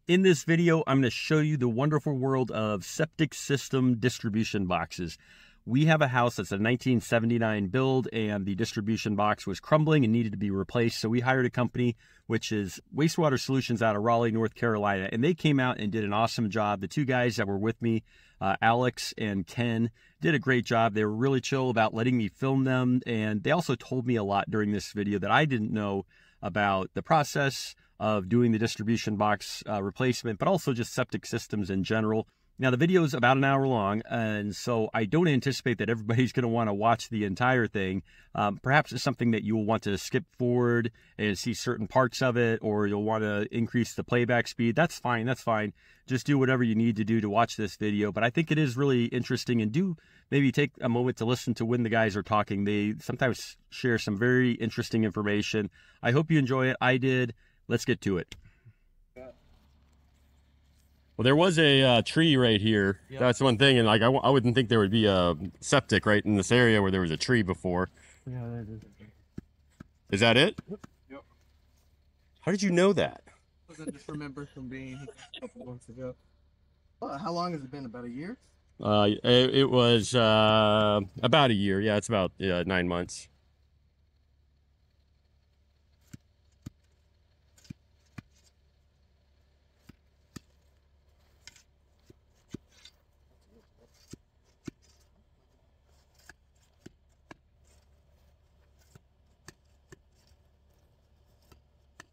In this video, I'm going to show you the wonderful world of septic system distribution boxes. We have a house that's a 1979 build, and the distribution box was crumbling and needed to be replaced. So we hired a company, which is Wastewater Solutions out of Raleigh, North Carolina, and they came out and did an awesome job. The two guys that were with me, Alex and Ken, did a great job. They were really chill about letting me film them, and they also told me a lot during this video that I didn't know about the process of doing the distribution box replacement, but also just septic systems in general. Now, the video is about an hour long, and so I don't anticipate that everybody's going to want to watch the entire thing. Perhaps it's something that you'll want to skip forward and see certain parts of it, or you'll want to increase the playback speed. That's fine. That's fine. Just do whatever you need to do to watch this video. But I think it is really interesting, and do maybe take a moment to listen to when the guys are talking. They sometimes share some very interesting information. I hope you enjoy it. I did. Let's get to it. Well, there was a tree right here. Yep. That's one thing, and like I wouldn't think there would be a septic right in this area where there was a tree before. Yeah, that is. Is that it? Yep. How did you know that? Because I just remember from being here a couple months ago. How long has it been? About a year? It was about a year. Yeah, it's about 9 months.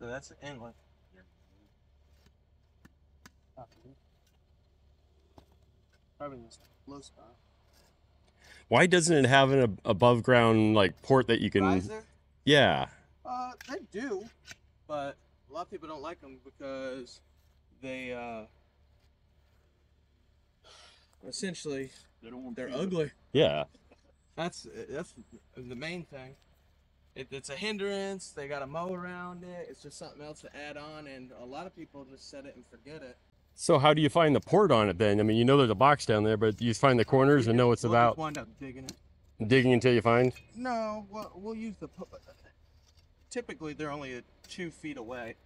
So that's the inlet. Probably this low spot. Why doesn't it have an above ground like port that you can? Riser? Yeah. They do, but a lot of people don't like them because they essentially they're ugly. Yeah. That's the main thing. It's a hindrance. They got to mow around it. It's just something else to add on, and a lot of people just set it and forget it. So how do you find the port on it then? I mean, you know there's a box down there, but you find the corners and know what's about. We'll wind up digging it. Digging until you find? No, well, we'll use the... Typically, they're only 2 feet away.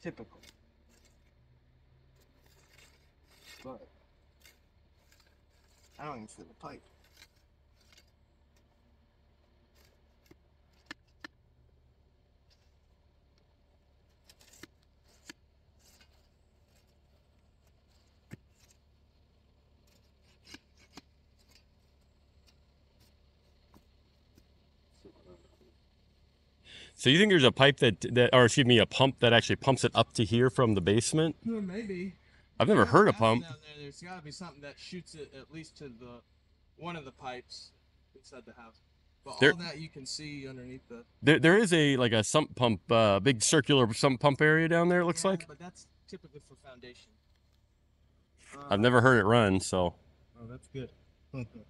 Typically. But I don't even see the pipe. So you think there's a pipe or excuse me, a pump that actually pumps it up to here from the basement? Maybe. I've never heard a pump. There's got to be something that shoots it at least to one of the pipes inside the house. But all that you can see underneath the... There is like a sump pump, big circular sump pump area down there, it looks like. But that's typically for foundation. I've never heard it run, so... Oh, that's good.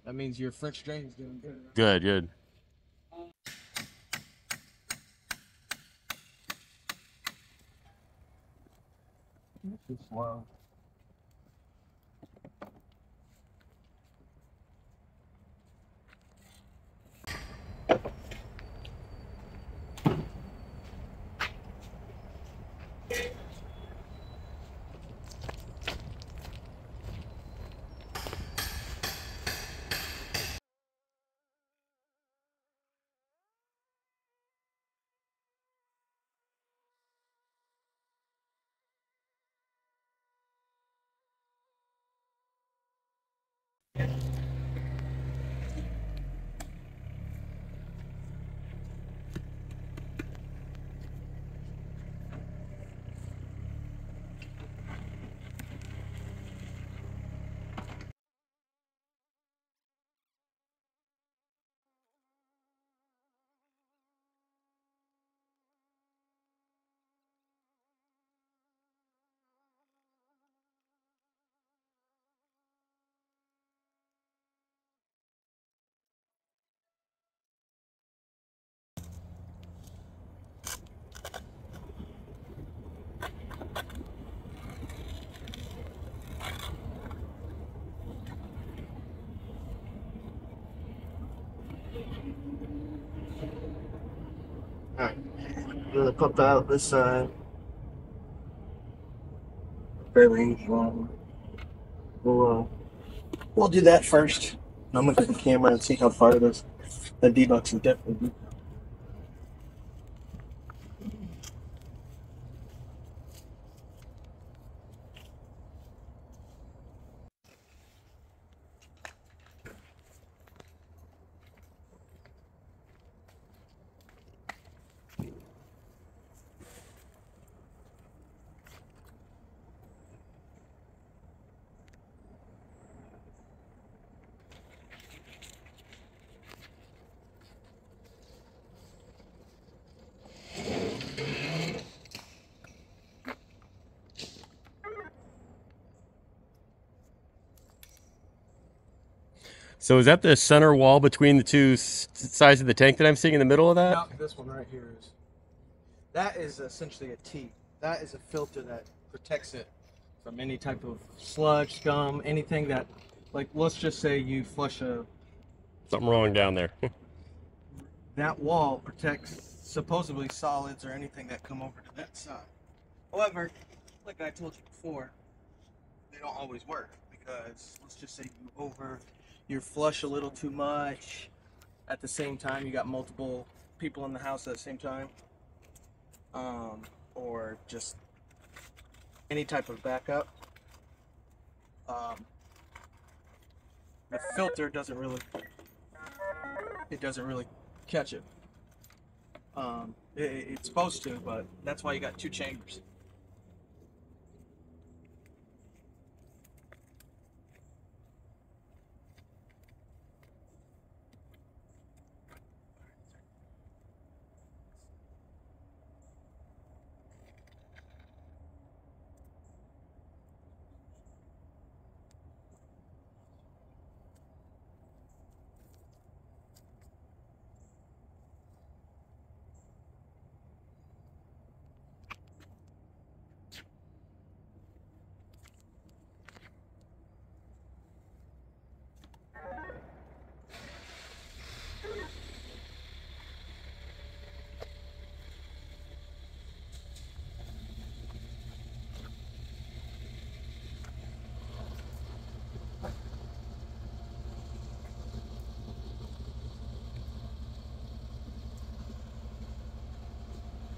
That means your French drain is doing good. Good, good. Too slow. Alright, I'm gonna pump out this side. fairly easy one. We'll do that first. I'm gonna get the camera and see how far it is. The D-Box is definitely. So is that the center wall between the two sides of the tank that I'm seeing in the middle of that? No, this one right here is. That is essentially a T. That is a filter that protects it from any type of sludge, scum, anything that, like, let's just say you flush a. Something wrong down there. That wall protects supposedly solids or anything that come over to that side. However, like I told you before, they don't always work because let's just say you flush a little too much. At the same time, you got multiple people in the house at the same time, or just any type of backup. The filter doesn't really catch it. It's supposed to, but that's why you got two chambers.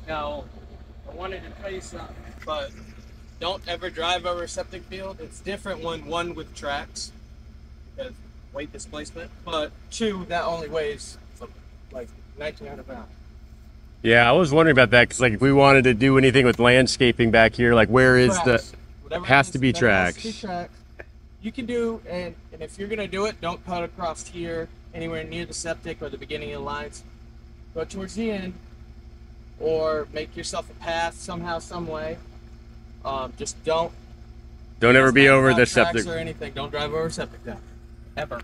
Now, I wanted to tell you something, but don't ever drive over a septic field. It's different when one with tracks, because weight displacement, but two, that only weighs like 1,900 pounds. Yeah, I was wondering about that because, like, if we wanted to do anything with landscaping back here, like, where is Tracks. the? Has to be tracks. You can do, and if you're gonna do it, don't cut across here, anywhere near the septic or the beginning of the lines. Go towards the end, or make yourself a path somehow, some way. Just don't ever be over the tracks septic or anything. Don't drive over a septic tank, ever.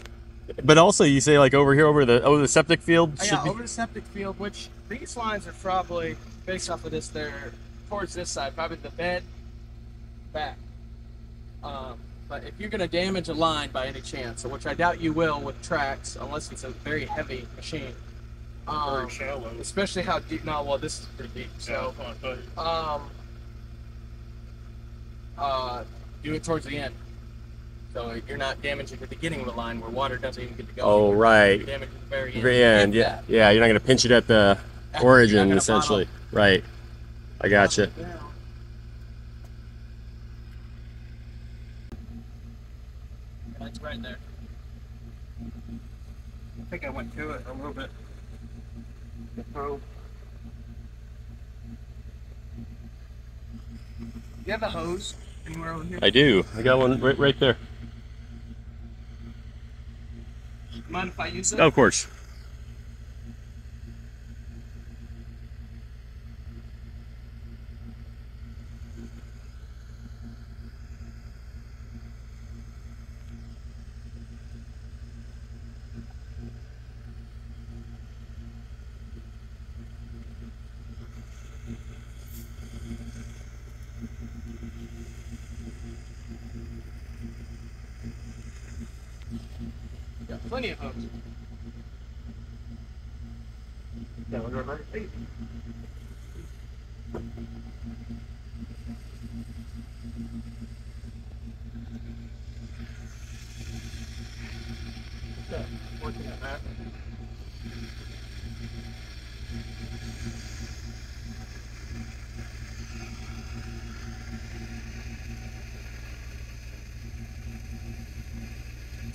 But also, you say like over here, over the septic field. Yeah, over the septic field. Which these lines are probably based off of this. They're towards this side, probably the bed back. But if you're gonna damage a line by any chance, which I doubt you will with tracks, unless it's a very heavy machine. Very shallow. Especially how deep. No, well, this is pretty deep. So, do it towards the end. So you're not damaging the beginning of the line where water doesn't even get to go. Oh, right. You're damaging the very end. Very end, yeah. Yeah, you're not going to pinch it at the origin, essentially. Right. I gotcha. That's right there. I think I went to it a little bit. The probe. Do you have a hose anywhere over here? I do. I got one right there. Mind if I use it? Oh, of course. Got plenty of hose. Yeah, we're going right feet.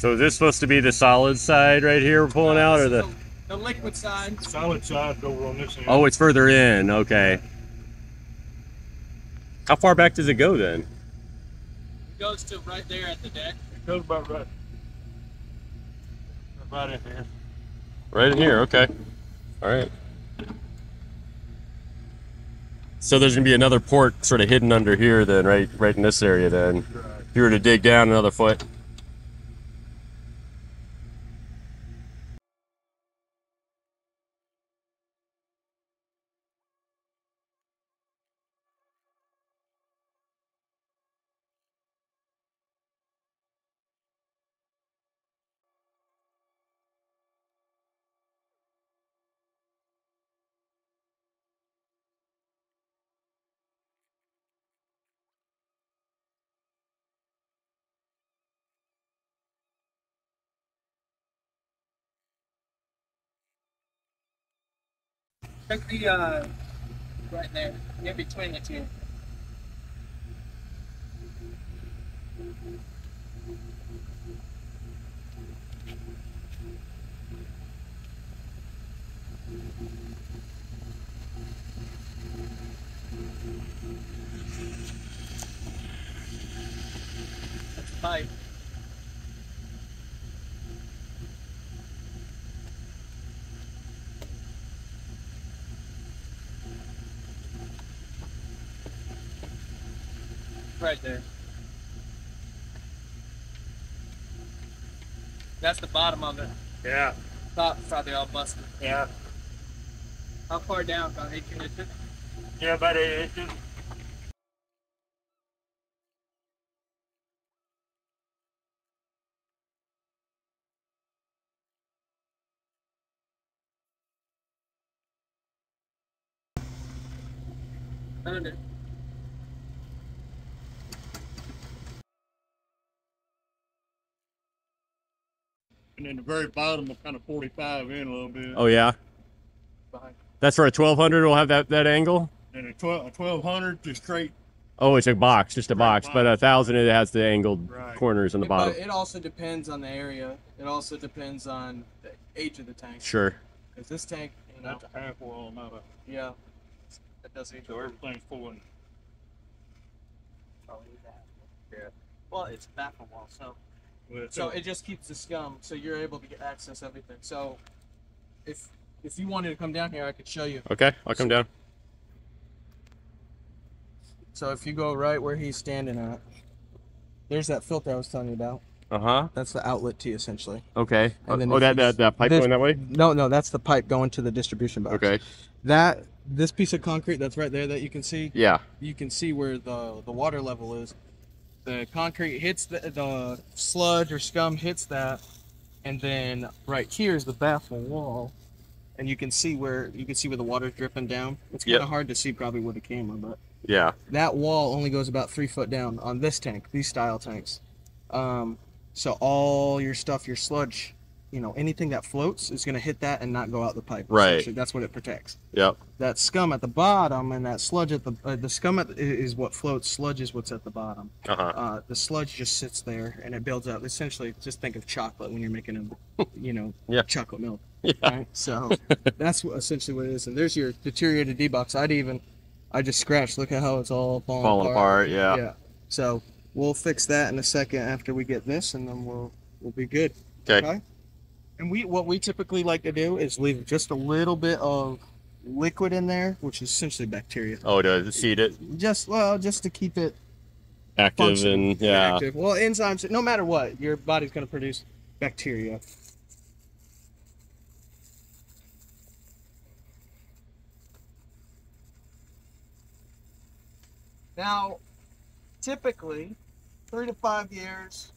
So is this supposed to be the solid side right here we're pulling out, or the liquid side? Solid side over on this end. Oh, it's further in. Okay. How far back does it go then? It goes to right there at the deck. It goes about right in here. Right in here. Okay. All right. So there's gonna be another port sort of hidden under here then, right in this area then. Right. If you were to dig down another foot. Check the right there, in between the two. That's the pipe. Right there. That's the bottom of it. Yeah. Top probably all busted. Yeah. How far down? About 18 inches? Yeah, about 8 inches. Found it. And then the very bottom will kind of 45 in a little bit. Oh yeah. Behind. That's for a 1200. Will have that angle. And a 1200 just straight. Oh, it's a box, just a box. But 1000 it has the angled Right. corners on the bottom. But it also depends on the area. It also depends on the age of the tank. Sure. Because this tank, you know, That's a half wall, not a. yeah, it doesn't even. So everything's pulling. Yeah. Well, it's baffle wall, so Well, so it just keeps the scum, so you're able to get access everything. So if you wanted to come down here, I could show you. Okay, I'll come down. So if you go right where he's standing at, there's that filter I was telling you about. Uh-huh. That's the outlet tee, essentially. Okay. And then Oh, if that pipe this- going that way? No, that's the pipe going to the distribution box. Okay. This piece of concrete that's right there that you can see, Yeah. you can see where the water level is. The concrete hits the sludge or scum hits that, and then right here is the baffle wall, and you can see where the water's dripping down. It's kind of Yep. hard to see probably with a camera, but Yeah. that wall only goes about 3 foot down on this tank, these style tanks. So all your stuff, your sludge, anything that floats is going to hit that and not go out the pipe. Right. Essentially. That's what it protects. Yep. That scum at the bottom and that sludge at the scum is what floats. Sludge is what's at the bottom. Uh-huh. The sludge just sits there and it builds up. Essentially, just think of chocolate when you're making Yeah. chocolate milk. Yeah. Right? So that's essentially what it is. And there's your deteriorated D-box. I just scratched. Look at how it's all falling apart, yeah. Yeah. So we'll fix that in a second after we get this, and then we'll be good. Okay. And what we typically like to do is leave just a little bit of liquid in there, which is essentially bacteria. Oh, to seed it Just to keep it active functioning. and yeah. Active. Well, enzymes. No matter what, your body's going to produce bacteria. Now, typically, 3 to 5 years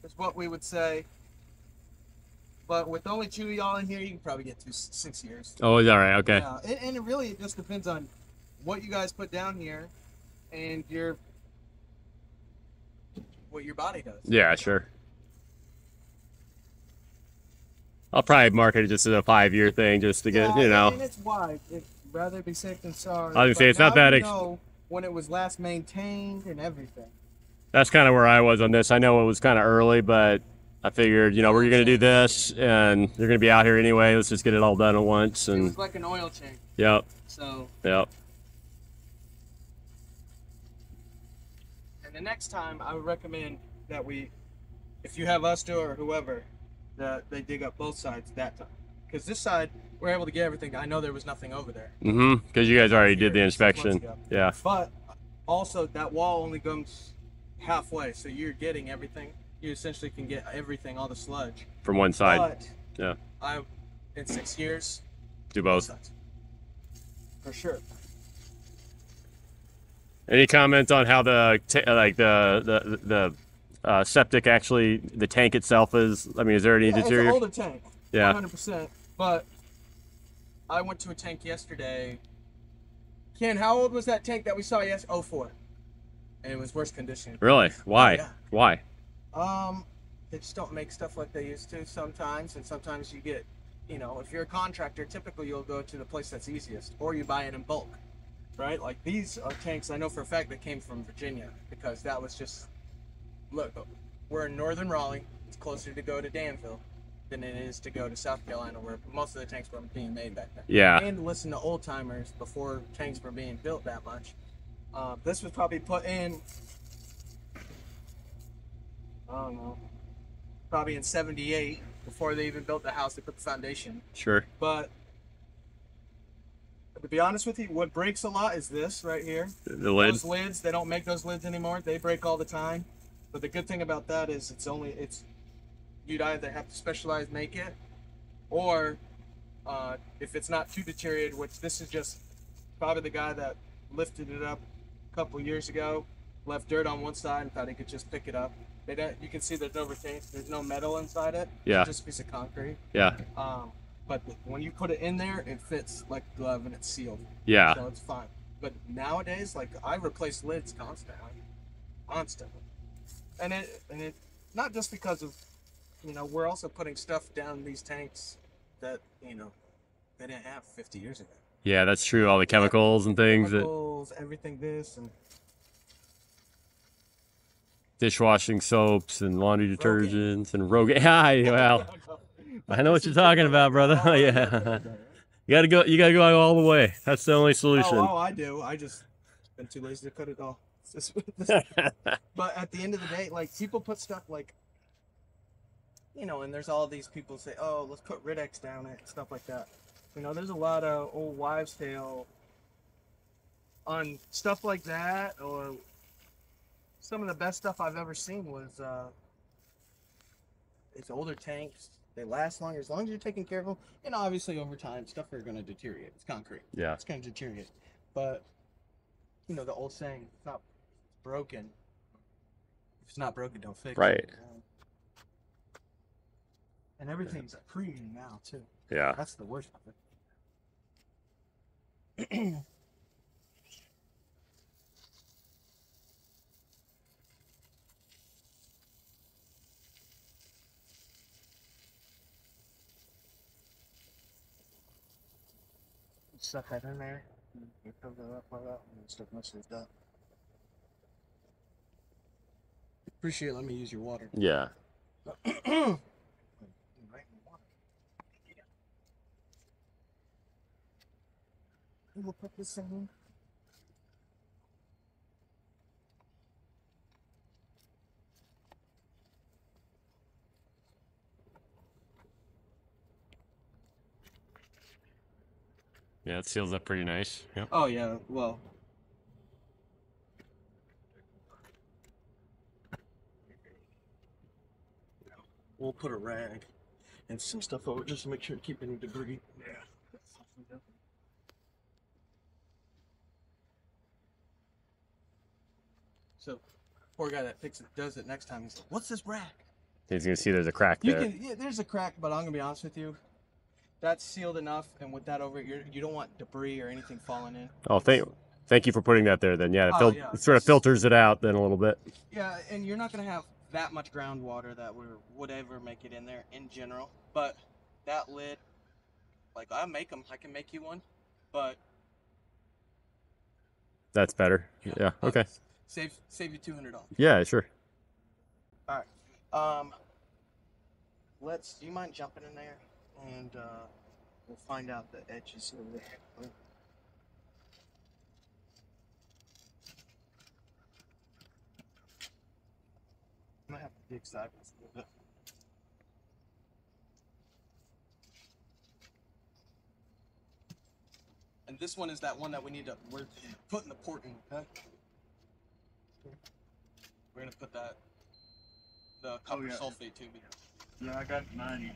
is what we would say. But with only 2 of y'all in here, you can probably get to 6 years. Oh, is that right? Okay. Yeah, and it really just depends on what you guys put down here and what your body does. Yeah, sure. I'll probably market it just as a 5-year thing, just to get, And it's wide. It'd rather be safe than sorry. I was gonna say, But it's not now that you know when it was last maintained and everything. That's kind of where I was on this. I know it was kind of early, but I figured, you know, we're going to do this, and you're going to be out here anyway. Let's just get it all done at once. It And was like an oil change. yep, So, yep. and the next time I would recommend that if you have us do it or whoever, that they dig up both sides that time. Because this side, we're able to get everything. I know there was nothing over there. Mm-hmm. Because you guys already did the Here, 6 months inspection. ago. Yeah. But also, that wall only comes halfway, so you're getting everything. You essentially can get everything, all the sludge. From one side. But Yeah. in 6 years, Do both. sides. For sure. Any comment on how the septic actually, the tank itself is? I mean, is there any deterioration? It's an older tank. Yeah. 100%. But I went to a tank yesterday. Ken, how old was that tank that we saw yesterday? 04. And it was worse condition. Really? Why? Yeah. Why? They just don't make stuff like they used to sometimes, and sometimes you get, you know, if you're a contractor, typically you'll go to the place that's easiest, or you buy it in bulk, right? Like these are tanks I know for a fact that came from Virginia, because that was just, look, we're in northern Raleigh. It's closer to go to Danville than it is to go to South Carolina, where most of the tanks were being made back then. Yeah. And to listen to old timers before tanks were being built that much. This was probably put in, I don't know, probably in 78, before they even built the house. They put the foundation. Sure. But to be honest with you, what breaks a lot is this right here. The lid. Those lids, they don't make those lids anymore. They break all the time. But the good thing about that is you'd either have to specialize, make it, or if it's not too deteriorated, which this is just probably the guy that lifted it up a couple years ago, left dirt on one side and thought he could just pick it up. You can see there's no there's no metal inside it. Yeah. It's just a piece of concrete. Yeah. But when you put it in there, it fits like a glove and it's sealed. Yeah. So it's fine. But nowadays, like, I replace lids constantly. And it not just because of, you know, we're also putting stuff down these tanks that, you know, they didn't have 50 years ago. Yeah, that's true. All the chemicals and things. Everything this and Dishwashing soaps and laundry detergents and Rogaine. Well, I know what you're talking about, brother. Yeah. You gotta go all the way. That's the only solution. Oh, I do. I just been too lazy to cut it all. But at the end of the day, like, people put stuff like, you know, and there's all these people say, oh, let's put Rid-X down it and stuff like that. You know, there's a lot of old wives' tale on stuff like that, or some of the best stuff I've ever seen was it's older tanks. They last longer as long as you're taking care of them. And obviously over time, stuff are going to deteriorate. It's concrete. Yeah. It's going to deteriorate. But, you know, the old saying, it's not broken. If it's not broken, don't fix Right. it. And everything's a premium now, too. Yeah. That's the worst of it. Stuff that in there. You cover it up like that, and stuff most of it's done. Appreciate letting me use your water. Yeah. We'll put this in. Yeah, it seals up pretty nice. Yep. Oh yeah, well. We'll put a rag and some stuff over just to make sure to keep any debris. Yeah. So, poor guy that does it next time, he's like, "What's this rag?" He's gonna see there's a crack there. Yeah, there's a crack, but I'm gonna be honest with you. That's sealed enough, and with that over it, you don't want debris or anything falling in. Oh, thank you for putting that there. Then, yeah, Yeah. it sort of filters it out then a little bit. Yeah, and you're not gonna have that much groundwater that would ever make it in there in general. But that lid, like, I can make you one, but That's better. Yeah. Okay. Save you $200. Yeah. Sure. All right. Do you mind jumping in there? And we'll find out the edges of the handle. I might have to dig sideways a little bit. And this one is that one that we're putting the port in, okay? We're gonna put the copper sulfate tube in. Yeah, I got 90.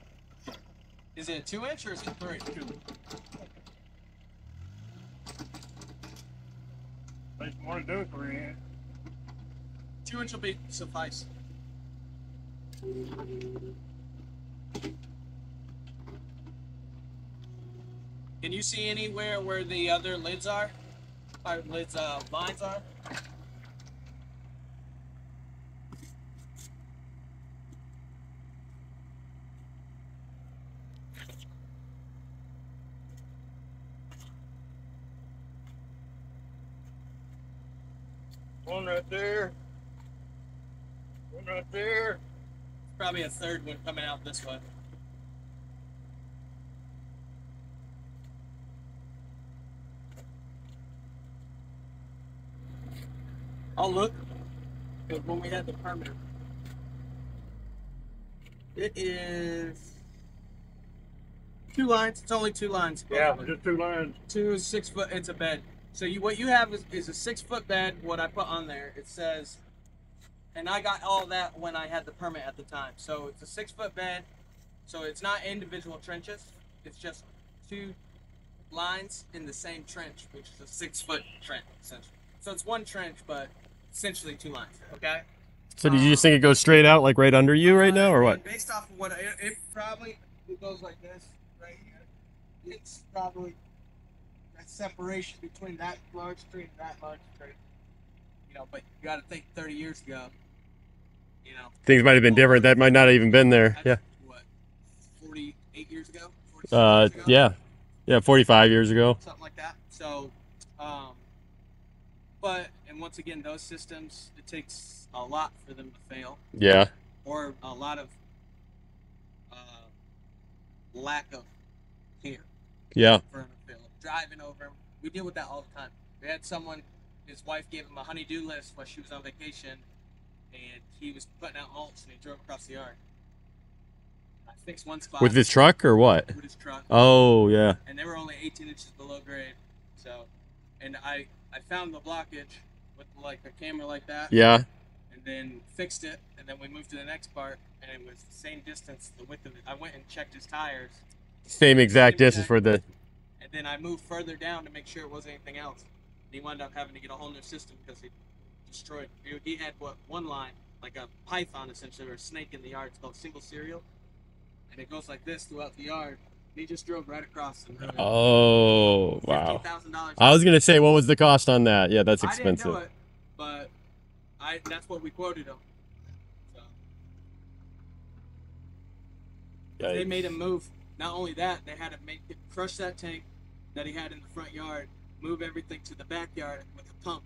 Is it a 2-inch or is it 3? 2. If you want to do it 3-inch. 2-inch will be suffice. Can you see anywhere where the other lids are? Or lines are? One right there. One right there. Probably a third one coming out this way. I'll look. Because when we had the permit, it is 2 lines. It's only 2 lines. Yeah, just 2 lines. 2 6 foot. It's a bed. So what you have is a 6-foot bed. What I put on there, it says, and I got all that when I had the permit at the time. So it's a 6-foot bed. So it's not individual trenches. It's just 2 lines in the same trench, which is a 6-foot trench essentially. So it's 1 trench, but essentially 2 lines. Okay. So did you just think it goes straight out, like right under you right now, or what? Based off of what it probably goes like this right here. It's probably that separation between that large tree and that large tree. You know, but you got to think 30 years ago. You know, Things might have been different. That might not have even been there. Yeah. What? 48 years ago? 46 years ago? Yeah, 45 years ago. Something like that. So, and once again, those systems, it takes a lot for them to fail. Yeah. Or a lot of lack of care. Yeah. For them to fail. Driving over them. We deal with that all the time. We had someone, his wife gave him a honey-do list while she was on vacation, and he was putting out mulch, and he drove across the yard. I fixed one spot. With his truck or what? With his truck. Oh, yeah. And they were only 18 inches below grade. So, and I found the blockage with like a camera like that. Yeah. And then fixed it, and then we moved to the next part, and it was the same distance, the width of it. I went and checked his tires. Same exact distance for the... And then I moved further down to make sure it wasn't anything else. And he wound up having to get a whole new system because he destroyed. He had one line, like a python essentially, or a snake in the yard. It's called single serial, and it goes like this throughout the yard. And he just drove right across. And oh, wow. $15,000. I was gonna say, what was the cost on that? Yeah, that's expensive. I didn't know it, but that's what we quoted him. So. They made him move. Not only that, they had to crush that tank that he had in the front yard, move everything to the backyard with a pump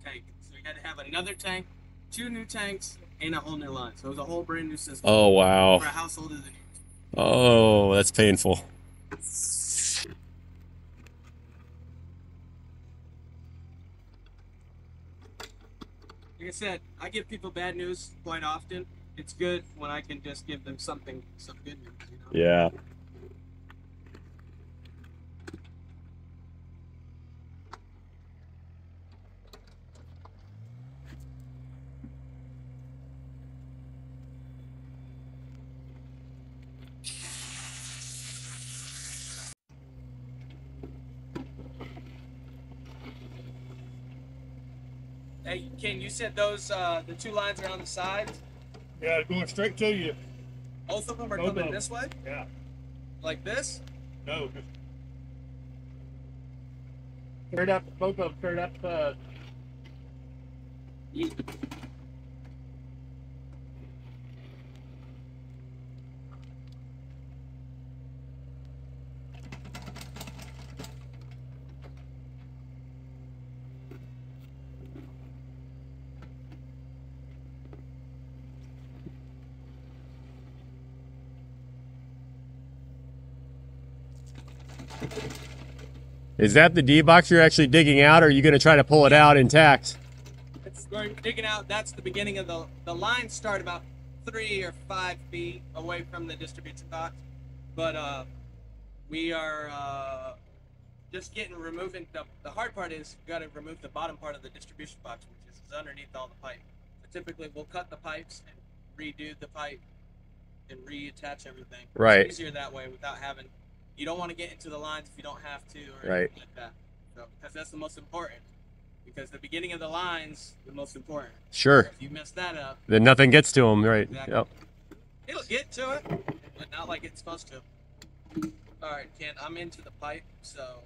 tank. So he had to have another tank, 2 new tanks, and a whole new line. So it was a whole brand new system. Oh, wow. For a house older than yours. Oh, that's painful. Like I said, I give people bad news quite often. It's good when I can just give them some good news, you know? Yeah. Hey, Ken, you said those, the 2 lines are on the sides? Yeah, going straight to you. Both of them are coming this way? Yeah. Like this? No, just straight up, both of them straight up the side. Is that the D-box you're actually digging out, or are you going to try to pull it out intact? We're digging out. That's the beginning of the lines start about 3 or 5 feet away from the distribution box, but we are just removing the hard part is you got to remove the bottom part of the distribution box, which is underneath all the pipe. So typically we'll cut the pipes and redo the pipe and reattach everything. Right. It's easier that way without having. You don't want to get into the lines if you don't have to, or Right. anything like that. So because that's the most important. Because the beginning of the line's the most important. Sure. If you mess that up, Then nothing gets to them, right? exactly. Yep. It'll get to it, but not like it's supposed to. All right, Ken, I'm into the pipe, so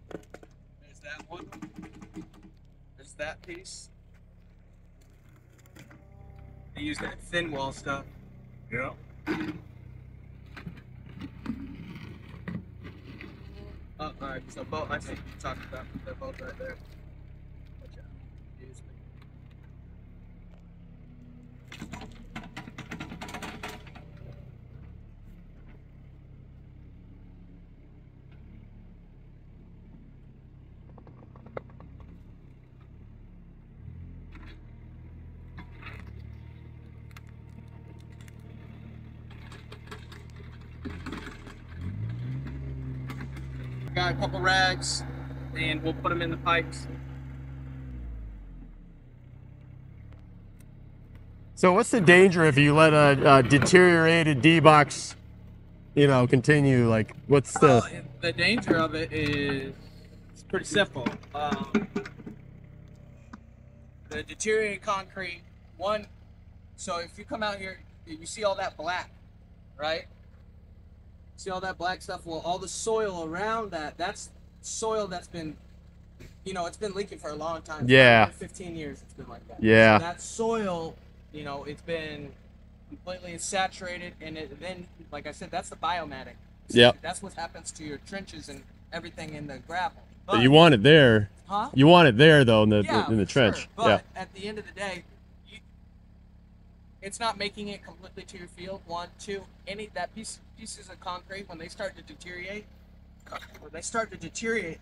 there's that one. There's that piece. I use that thin wall stuff. Yeah. Oh, all right, so both, I think you talked about, they're both right there. Watch out. Excuse me. Got a couple rags, and we'll put them in the pipes. So what's the danger if you let a deteriorated D-box, continue? Like, what's Well, the... the danger of it is it's pretty simple. The deteriorated concrete, one, so if you come out here, you see all that black, right? See all that black stuff? Well, all the soil around that's soil that's been, it's been leaking for a long time. Yeah. 15 years it's been like that. Yeah. So that soil, it's been completely saturated, and then, like I said, that's the biomatic. Yep. That's what happens to your trenches and everything in the gravel. But you want it there. Huh? You want it there, though, in the Yeah, trench. sure. But at the end of the day, it's not making it completely to your field. 1, 2, pieces of concrete when they start to deteriorate,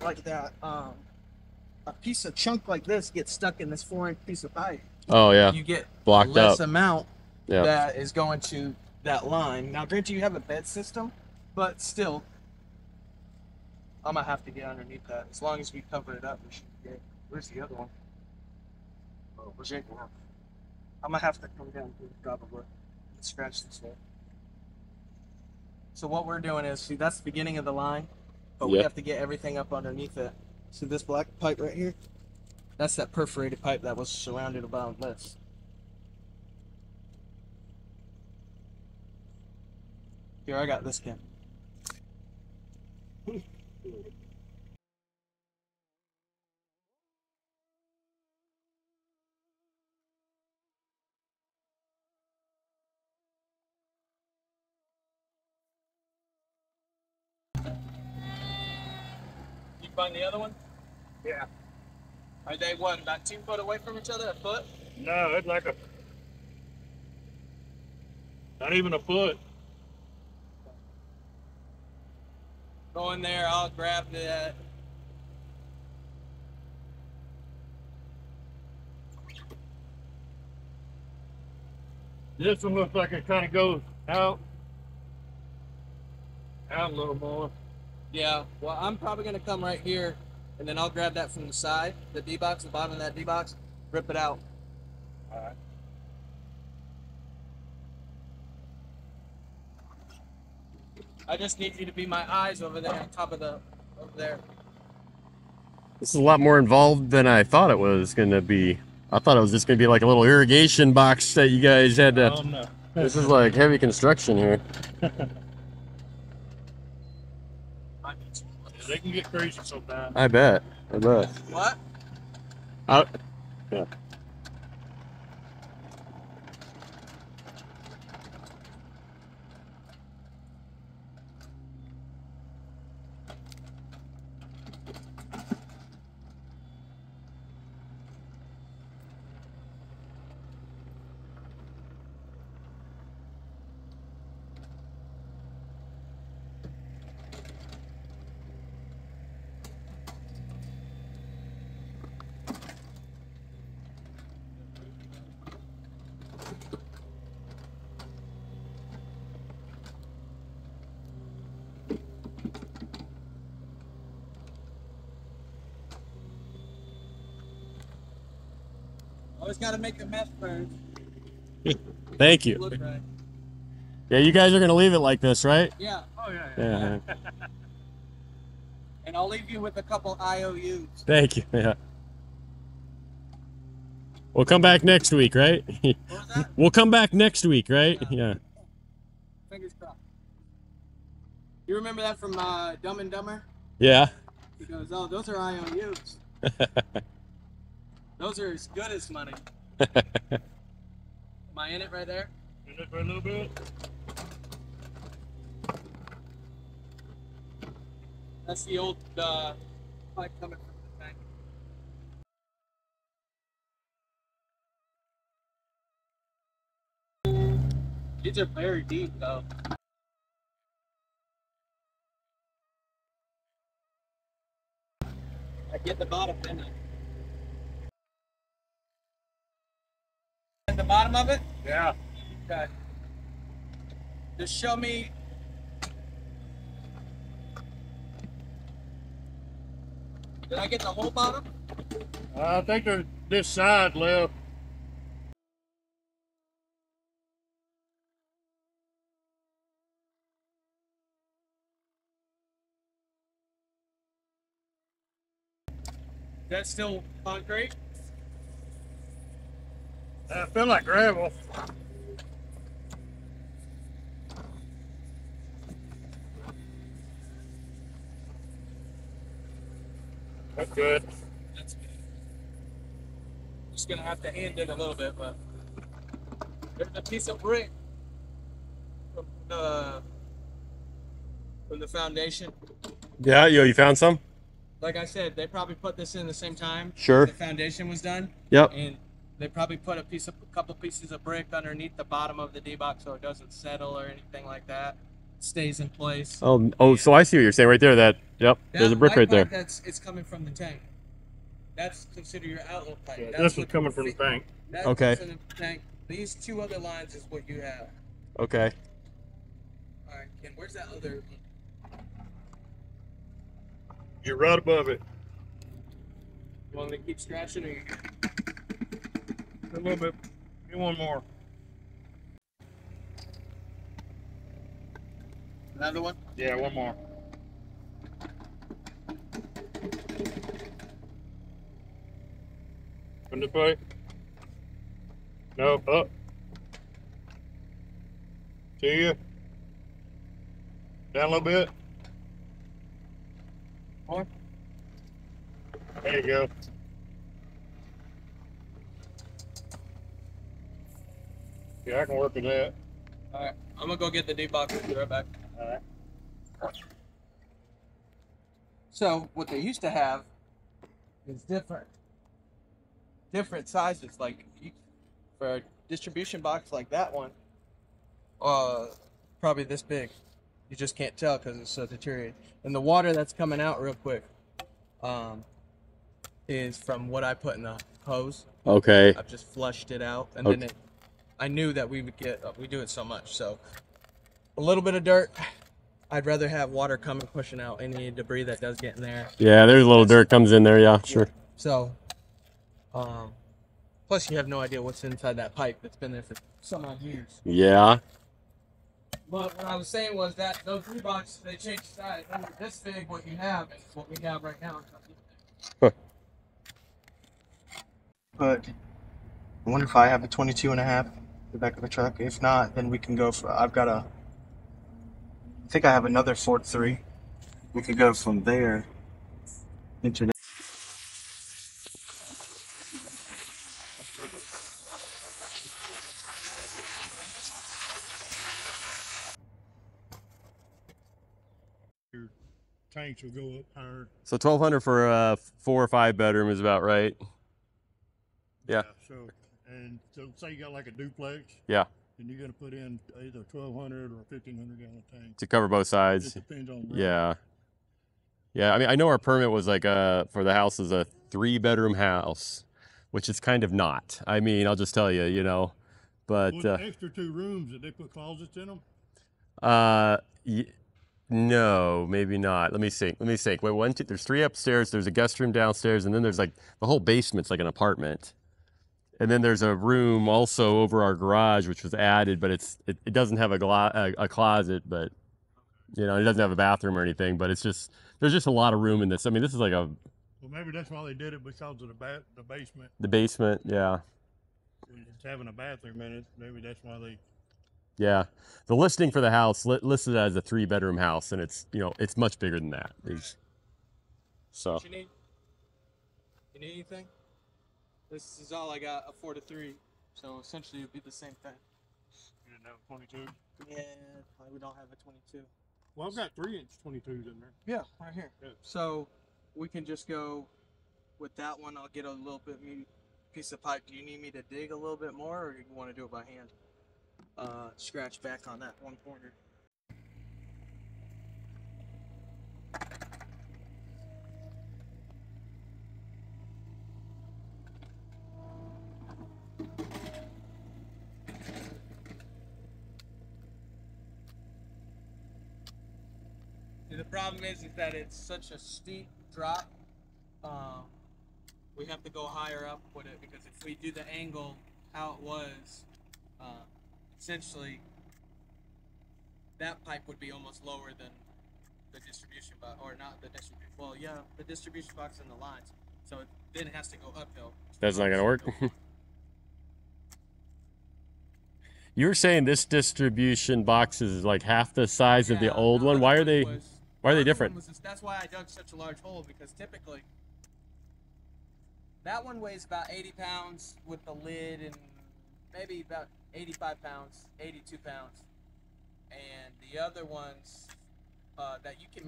like that, a piece of chunk like this gets stuck in this 4-inch piece of pipe. Oh, yeah. You get Blocked less up. amount Yeah. that is going to that line. Now, granted, you have a bed system, but still, I'm gonna have to get underneath that. As long as we cover it up, we should get. Where's the other one? Oh, where's the other one? I'm gonna have to come down to the probably and scratch this one. So what we're doing is, see, that's the beginning of the line, but we Yep. have to get everything up underneath it. See this black pipe right here? That's that perforated pipe that was surrounded about this. Here, I got this, Ken. You find the other one? Yeah. Are they what, about 2 foot away from each other? A foot? No, it's like not even a foot. Go in there, I'll grab that. This one looks like it kind of goes out a little more. Yeah, well, I'm probably going to come right here, and then I'll grab that from the side, the D-box, the bottom of that D-box, rip it out. All right. I just need you to be my eyes over there on top of over there. This is a lot more involved than I thought it was going to be. I thought it was just going to be like a little irrigation box that you guys had to... Oh, no. This is like heavy construction here. They can get crazy sometimes. I bet. What? Yeah. Always got to make the mess first. Thank you. Look right. Yeah, you guys are gonna leave it like this, right? Yeah. Oh yeah. Yeah. And I'll leave you with a couple IOUs. Thank you. Yeah. We'll come back next week, right? What was that? We'll come back next week, right? Yeah. Fingers crossed. You remember that from Dumb and Dumber? Yeah. He goes, "Oh, those are IOUs. Those are as good as money." Am I in it right there? In it for a little bit. That's the old pipe coming from the tank. These are very deep, though. I get the bottom, didn't I? At the bottom of it? Yeah. Okay. Just show me. Did I get the whole bottom? I think there's this side left. That's still concrete? I feel like gravel. That's good. That's good. Just gonna have to hand it a little bit, but there's a piece of brick from the foundation. Yeah, you found some? Like I said, they probably put this in the same time Sure. the foundation was done. Yep. And they probably put a couple pieces of brick underneath the bottom of the D-box so it doesn't settle or anything like that. It stays in place. Oh, so I see what you're saying right there. Yep, there's a brick right there. It's coming from the tank. That's considered your outlet pipe. Yeah, That's this is what coming from the tank. That's Okay. what's in the tank. These two other lines is what you have. Okay. All right, Ken, where's that other? You're right above it. You want me to keep scratching or you? A little bit. Get one more. Another one? Yeah, one more. From this way? No, up. See you. Down a little bit. More? There you go. Yeah, I can work with that. All right, I'm gonna go get the D-box. Be right back. All right. So what they used to have is different sizes. Like for a distribution box like that one, probably this big. You just can't tell because it's so deteriorated. And the water that's coming out real quick, is from what I put in the hose. Okay. I've just flushed it out, and Okay. then I knew that we would get. We do it so much, so a little bit of dirt. I'd rather have water coming pushing out any debris that does get in there. Yeah, there's a little dirt comes in there. Yeah, sure. So, plus you have no idea what's inside that pipe that's been there for some odd years. Yeah. But what I was saying was that those three boxes, they changed size. They were this big, what you have, and what we have right now. Huh. But I wonder if I have a 22.5 in the back of the truck. If not, then we can go for. I think I have another 4.3. We could go from there into that. Your tanks will go up higher. So 1,200 for a 4 or 5 bedroom is about right. Yeah. So, and so say you got like a duplex. Yeah. And you're gonna put in either 1,200 or 1,500 gallon tank. To cover both It sides. just depends on. Yeah. Yeah, I mean, I know our permit was like for the house is a 3-bedroom house, which is kind of not. I mean, I'll just tell you, you know, but Well, the extra 2 rooms, did they put closets in them? no, maybe not. Let me think. Wait, 1, 2. There's 3 upstairs. There's a guest room downstairs, and then there's like the whole basement's like an apartment. And then there's a room also over our garage, which was added, but it doesn't have a closet, but you know, it doesn't have a bathroom or anything. But it's just there's just a lot of room in this. I mean, this is like a Well, maybe that's why they did it, because of the basement. the basement, yeah. It's having a bathroom in it. Maybe that's why they. Yeah, the listing for the house listed as a 3-bedroom house, and it's, you know, it's much bigger than that. So What you need? You need anything? This is all I got, a 4 to 3. So essentially it'd be the same thing. You didn't have a 22. Yeah, we don't have a 22. Well, I've got 3-inch 22s in there. Yeah, right here. Yeah. So we can just go with that one. I'll get a little bit piece of pipe. Do you need me to dig a little bit more, or you want to do it by hand? Scratch back on that one corner. The problem is that it's such a steep drop. We have to go higher up with it, because if we do the angle how it was, essentially that pipe would be almost lower than the distribution box, or not the distribution. Well, yeah, the distribution box and the lines. So it then has to go uphill. that's not gonna work. You were saying this distribution box is like half the size of the old one. Why are they different? That's why I dug such a large hole, because typically that one weighs about 80 pounds with the lid, and maybe about 85 pounds, 82 pounds. And the other ones that you can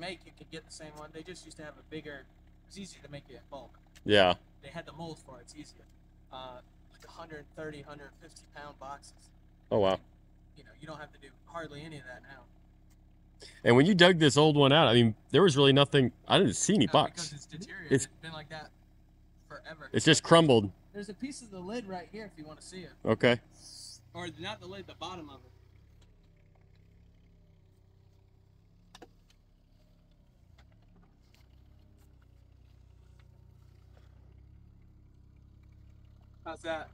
get the same one. They just used to have a bigger, it's easier to make it in bulk. Yeah. They had the molds for it, it's easier. Like 130, 150 pound boxes. Oh, wow. You know, you don't have to do hardly any of that now. And when you dug this old one out, I mean, there was really nothing. I didn't see any box. Because it's deteriorated. It's been like that forever. It's just crumbled. There's a piece of the lid right here if you want to see it. Okay. Or not the lid, the bottom of it. How's that?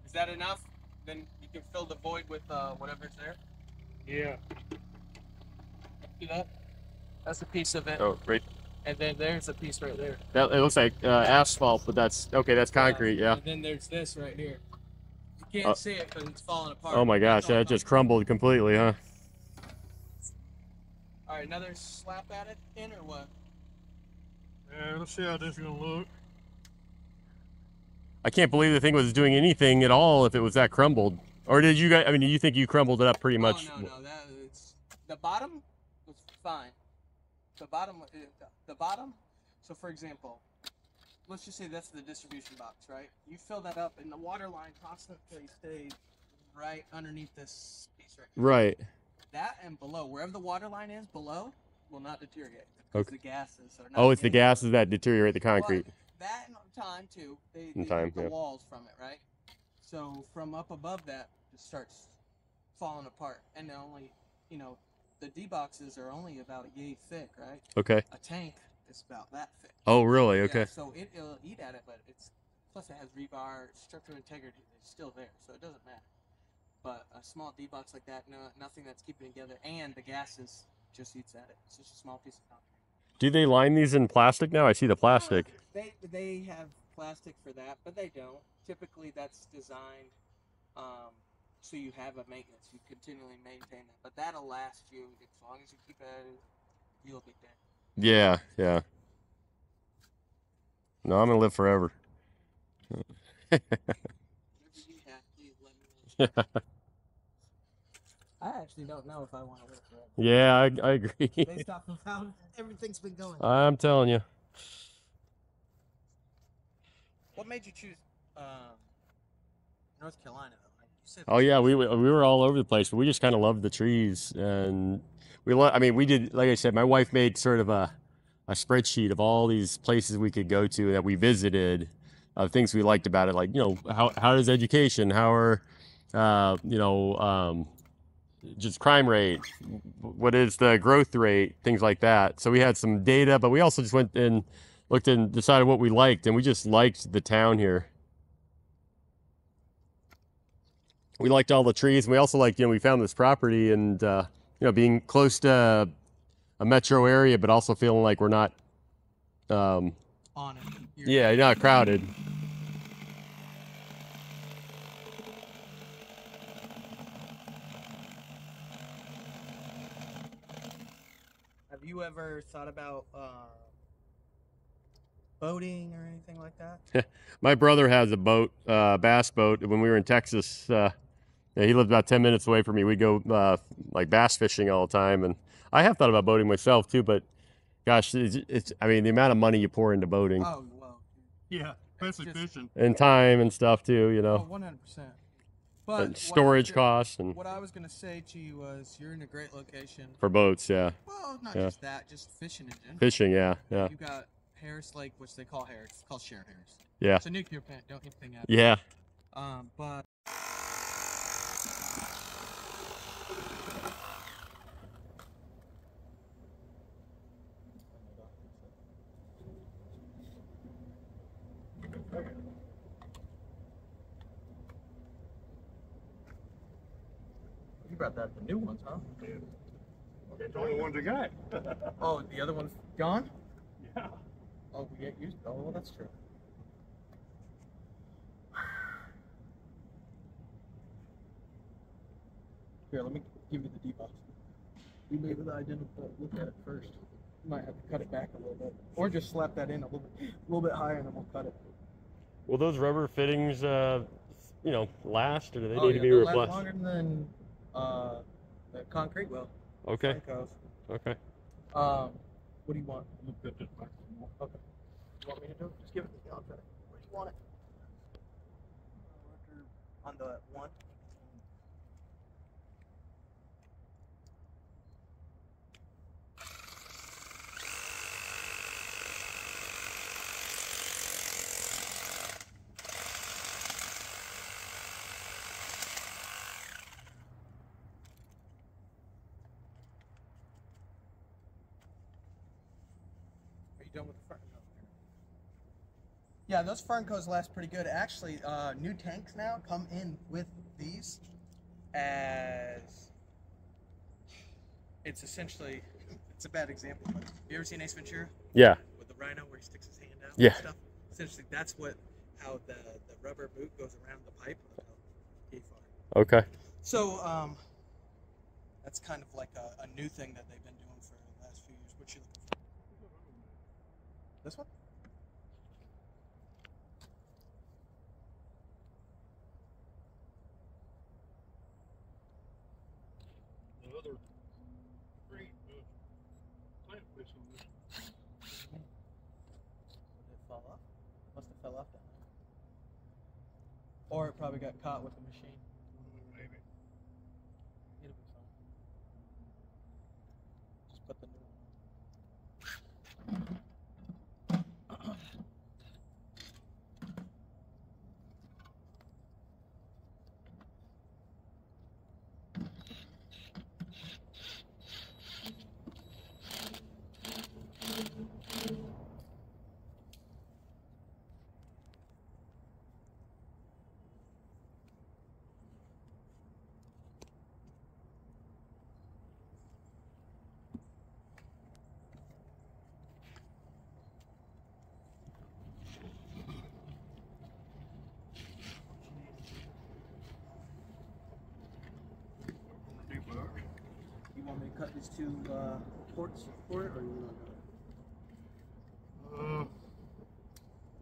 Is that enough? Then you can fill the void with whatever's there. Yeah. See that? That's a piece of it. Oh, great. And then there's a piece right there. That, it looks like asphalt, but that's okay. That's concrete, yeah. And then there's this right here. You can't see it because it's falling apart. Oh my gosh, that just crumbled completely, huh? All right, another slap at it in, or what? Yeah, let's see how this is gonna look. I can't believe the thing was doing anything at all if it was that crumbled. Or did you guys? I mean, do you think you crumbled it up pretty much? Oh, no, it's the bottom was fine. The bottom. So for example, let's just say that's the distribution box, right? You fill that up, and the water line constantly stays right underneath this piece right here. Right. That and below, wherever the water line is below, will not deteriorate. Okay. The gases are not. Oh, it's the gases that deteriorate the concrete. Well, that and time too. They time, the yeah. walls from it, right? So from up above that, it starts falling apart, and they're only, you know, the D boxes are only about yay thick, right? Okay. A tank is about that thick. Oh, really? Okay. Yeah, so it'll eat at it, but it's plus it has rebar, structural integrity is still there, so it doesn't matter. But a small D box like that, no, nothing that's keeping it together, and the gases just eats at it. It's just a small piece of concrete. Do they line these in plastic now? I see the plastic. They have plastic for that, but they don't. Typically, that's designed so you have a maintenance. You continually maintain it, but that'll last you as long as you keep it. You'll be dead. Yeah, yeah. No, I'm gonna live forever. Whatever you have, please let me know. I actually don't know if I want to live forever. Yeah, I agree. Based off of how everything's been going. I'm telling you. What made you choose North Carolina? Though? You said Oh yeah, we were all over the place, but we just kind of loved the trees, and I mean, we did, like I said, my wife made sort of a spreadsheet of all these places we could go to that we visited, of things we liked about it, like, you know, how is education, how are you know, just crime rate, what is the growth rate, things like that. So we had some data, but we also just went and looked and decided what we liked, and we just liked the town here. we liked all the trees. And we also liked, we found this property and, being close to a metro area, but also feeling like we're not, On it. you're not crowded. Have you ever thought about boating or anything like that? My brother has a boat, bass boat. When we were in Texas, he lived about 10 minutes away from me. We'd go like bass fishing all the time. And I have thought about boating myself too, but gosh, I mean, the amount of money you pour into boating Oh, well. Yeah, especially just- fishing. and time and stuff too, Oh, 100%. But and storage costs and what I was going to say to you was you're in a great location. for boats, yeah. Well, not Yeah. just that, just fishing in general. Fishing, yeah. You got Harris Lake, which they call Harris. It's called Share Harris. Yeah. It's a nuclear plant. Don't anything out. Yeah. But you brought that the new ones, huh? It's the only ones I got. Oh, the other one's gone? Yeah. Oh, we get used. Oh, well, that's true. Here, let me give you the debuff. You may with the identical look at it first. You might have to cut it back a little bit, or just slap that in a little bit higher, and then we'll cut it. Will those rubber fittings, last, or do they Oh, need yeah, to be they'll last replaced? longer than the concrete will. Okay. Francos. Okay. What do you want? I'm gonna cut this back some more. Okay. You want me to do it? Just give it to me. I'll try it. Where do you want it? On the one. Are you done with the front? No. Yeah, those Ferncos last pretty good. Actually, new tanks now come in with these as it's essentially, it's a bad example, but you ever seen Ace Ventura Yeah. with the rhino where he sticks his hand out Yeah. and stuff? Essentially, that's how the rubber boot goes around the pipe. Okay. So, that's kind of like a new thing that they've been doing for the last few years. What you looking for? This one? The other three plant fishing. Did it fall off? Must have fell off down there. Or it probably got caught with the machine. Maybe. It'll be fine. Just put the new one on. You want me to cut these two ports for it, or you want to?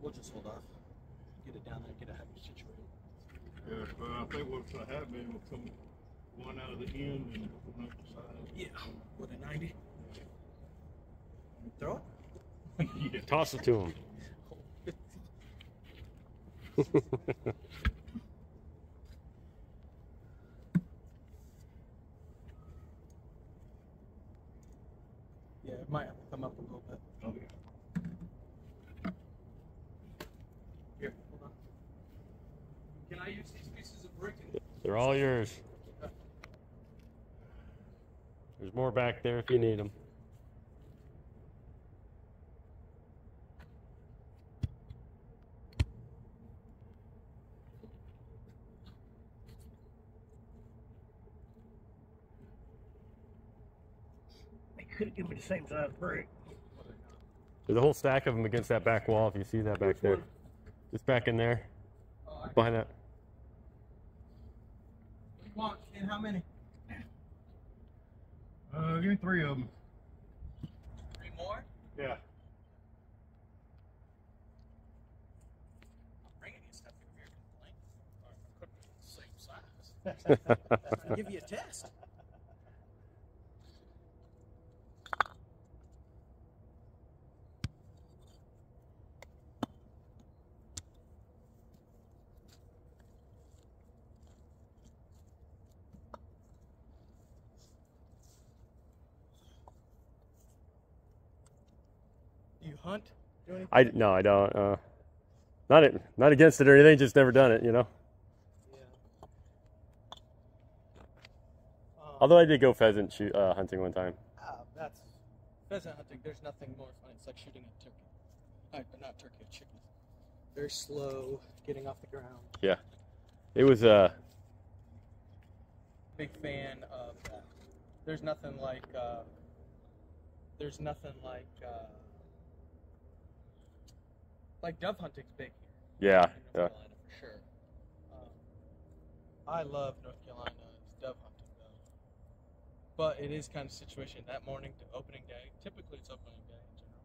We'll just hold off. Get it down there, get it how you situated. Yeah, but I think what's gonna happen will come one out of the end and one out the side. Yeah. With a 90. Throw it. Yeah. Toss it to him. Yeah, it might have to come up a little bit. Oh, yeah. Here, hold on. Can I use these pieces of brick? They're all yours. There's more back there if you need them. Give me the same size brick. There's a whole stack of them against that back wall. If you see that back there, just back in there, behind that. Come on, and how many? Give me 3 of them. 3 more? Yeah. I'm bringing you stuff if you're complaining. Or it could be the same size. I'll give you a test. You hunt? Do anything? No, I don't. Not against it or anything. Just never done it, you know. Yeah. Although I did go pheasant hunting one time. That's pheasant hunting. There's nothing more fun. It's like shooting a turkey. Not turkey, a chicken. Very slow, getting off the ground. Yeah, it was Big fan of that. There's nothing like. Like dove hunting's big here. yeah, In North Carolina, for sure. I love North Carolina's dove hunting though. But it is kind of situation that morning to opening day. Typically it's opening day in general.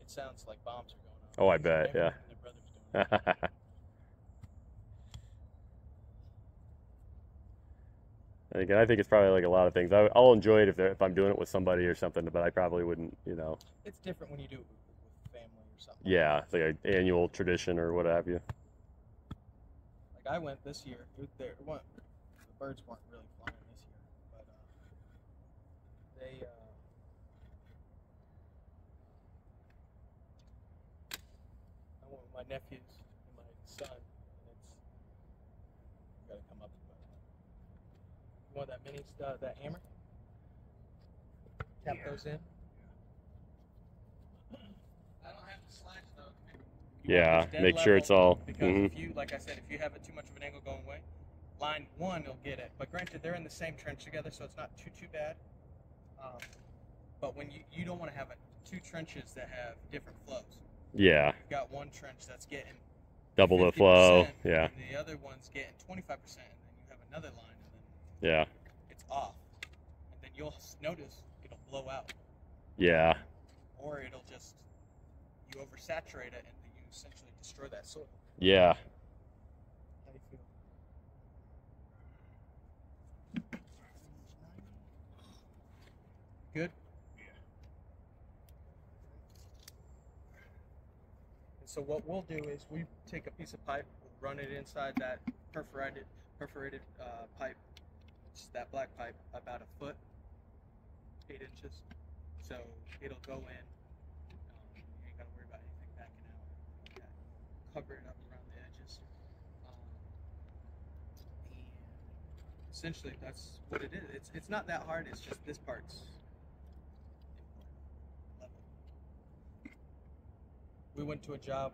It sounds like bombs are going off. Oh, I bet, yeah. And their brother's doing it. Again, I think it's probably like a lot of things. I'll enjoy it if I'm doing it with somebody or something, but I probably wouldn't, you know. It's different when you do it with family or something. Yeah, it's like an annual tradition or what have you. Like I went this year. The birds weren't really flying this year, but I went with my nephews and my son, and you gotta come up. You want that mini that hammer? Tap those in. I don't have the slides though. Yeah, make sure it's all. Because if you, like I said, if you have it too much of an angle going away, line 1 will get it. But granted, they're in the same trench together, so it's not too bad. But when you don't want to have 2 trenches that have different flows. Yeah. You've got one trench that's getting Double the flow. 50%, Yeah. And the other one's getting 25%, and then you have another line, and then Yeah. it's off. And then you'll notice it'll blow out. Yeah. Or it'll just, you oversaturate it, and then you essentially destroy that soil. Yeah. How do you feel? Good? And so what we'll do is we take a piece of pipe, we'll run it inside that perforated pipe, which is that black pipe, about 1 foot, 8 inches. So it'll go in. You ain't gotta worry about anything backing out. Cover it up around the edges. And essentially, that's what it is. It's not that hard. It's just this part's level. We went to a job.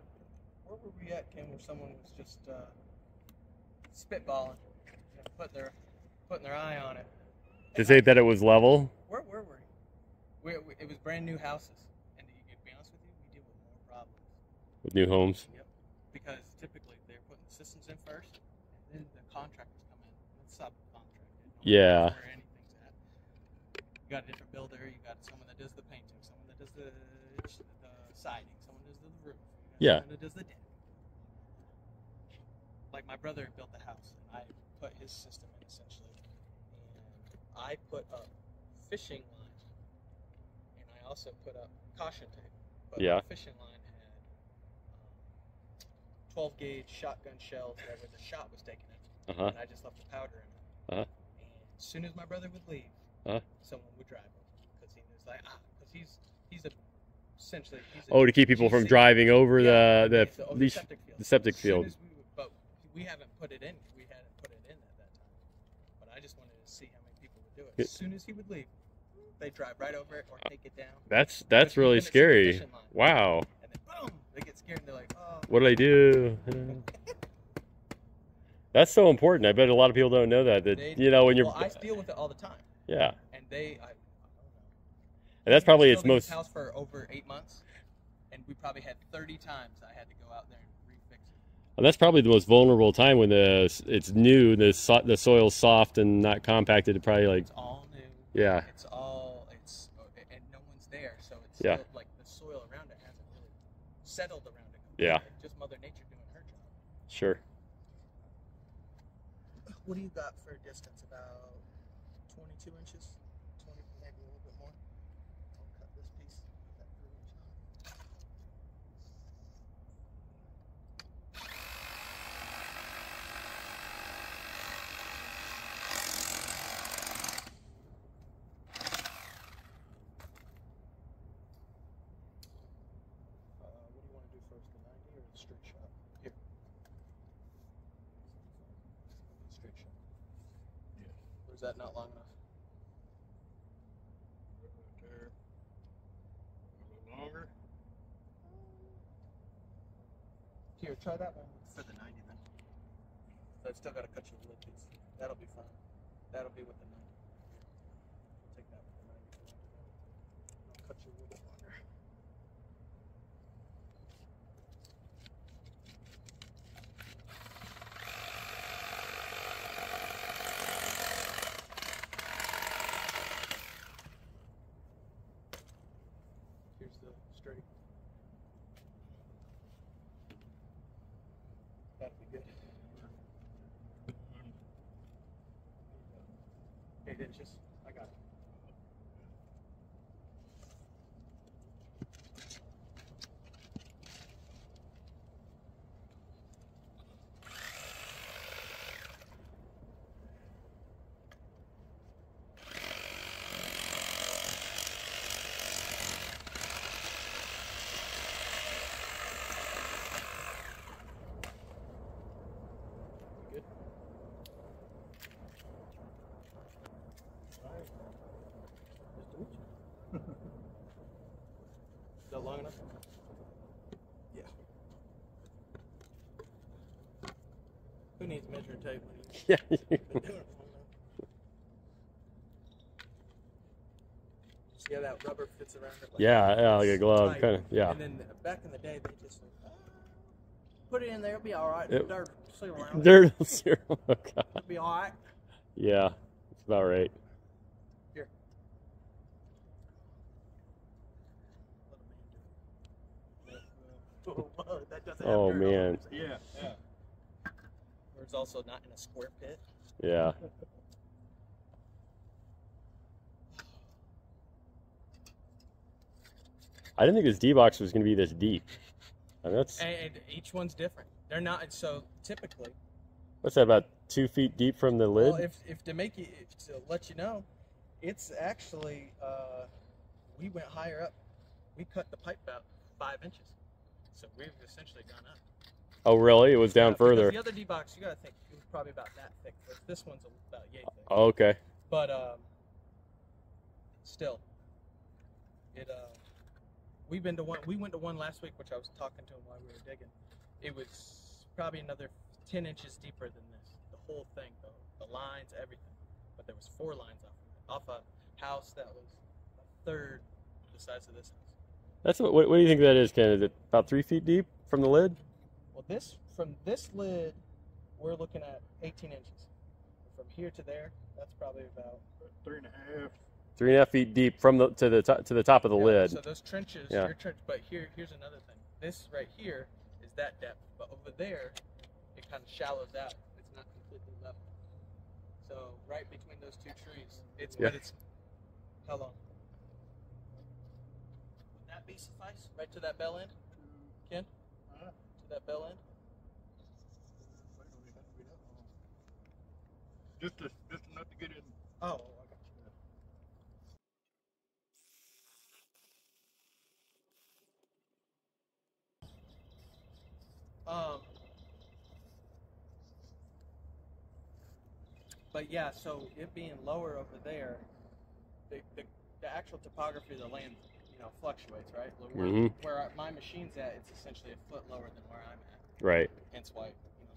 Where were we at, Kim? Where someone was just spitballing, putting their eye on it. To say that it was level. Where were we? It was brand new houses, and to be honest with you, we deal with more problems With new homes. Yep. Because typically they're putting the systems in first, and then the contractors come in and subcontract it. Yeah. Where anything's at. You got a different builder. You got someone that does the painting, someone that does the siding, someone that does the roof. Yeah. Someone that does the deck. Like my brother built the house, and I put his system in essentially, and I put up fishing line, and I also put up caution tape. But Yeah. the fishing line had 12 gauge shotgun shells where the shot was taken in, Uh-huh. and I just left the powder in it. Uh-huh. And as soon as my brother would leave, Uh-huh. someone would drive him because he was like, because he's essentially Oh, to keep people from GC. driving over Yeah, the septic field. the septic As soon field. as but we haven't put it in. We hadn't put it in at that time. But I just wanted to see how many people would do it. As soon as he would leave, they drive right over it or take it down. That's Because we really couldn't see the scary. fishing line. Wow. And then boom, they get scared and they're like, oh. What did I do? That's so important. I bet a lot of people don't know that. That They- you know when you're. Well, I deal with it all the time. Yeah. And I don't know. And that's probably its building most. this house for over 8 months, and we probably had 30 times I had to go out there and refix it. Well, that's probably the most vulnerable time when it's new, the soil's soft and not compacted. It probably like It's all new. yeah. And no one's there, so it's Yeah. still like the soil around it hasn't really settled around it. Yeah. Just Mother Nature doing her job. Sure. What do you got for a distance? About 22 inches? 20, maybe a little bit more. I'll cut this piece. Put that 3 inch on. What do you want to do first, the 90 or the straight shot? Here. Straight shot. Yes. Or is that not long enough? Right there. A little longer. Here, try that one for the 90 then. So I've still got to cut you a little piece. That'll be fine. That'll be with the 90. I'll take that with the 90. I'll cut you a little bit longer. Here's the straight. That'd be good. 8 inches. I got it. Good. All right. Nice to meet you. Is that long enough? Yeah. Who needs measuring tape when you Yeah. been doing it for long enough? See how that rubber fits around it? Yeah, like a glove, tight. kind of. Yeah. And then back in the day, they just like, put it in there, it'll be all right. Yep. Dirt, seal around it. Dirt serum. Oh God. It'll be all right. Yeah, that's about right. Here. Let a man do it. Whoa, that doesn't have Oh dirt all over man. it. Yeah, yeah. Or it's also not in a square pit. Yeah. I didn't think this D box was going to be this deep. And that's And each one's different. They're not, so typically, what's that, about 2 feet deep from the lid? well, if to make you, to let you know, it's actually, we went higher up. We cut the pipe about 5 inches. So we've essentially gone up. Oh really? It was down Because further. the other D box, you gotta think, it was probably about that thick. But this one's about yay thick. Oh, okay. But still, it we went to one last week, which I was talking to him while we were digging. It was probably another 10 inches deeper than this. The whole thing, the lines, everything. But there was 4 lines off a house that was a third the size of this house. That's what do you think that is, Ken? Is it about 3 feet deep from the lid? Well, from this lid, we're looking at 18 inches. From here to there, that's probably about 3.5. 3.5 feet deep from the to the top of the lid. So those trenches, Yeah. your trench. But here's another thing. This right here is that depth, but over there, it kind of shallows out. It's not completely level. So right between those 2 trees, Yeah. but it's how long? Would that be suffice? Right to that bell end, Ken? To that bell end. Just enough to get in. Oh, I got you. But yeah, so it being lower over there, the actual topography of the land, fluctuates, right? Where my machine's at, it's essentially a foot lower than where I'm at. Right. Hence why,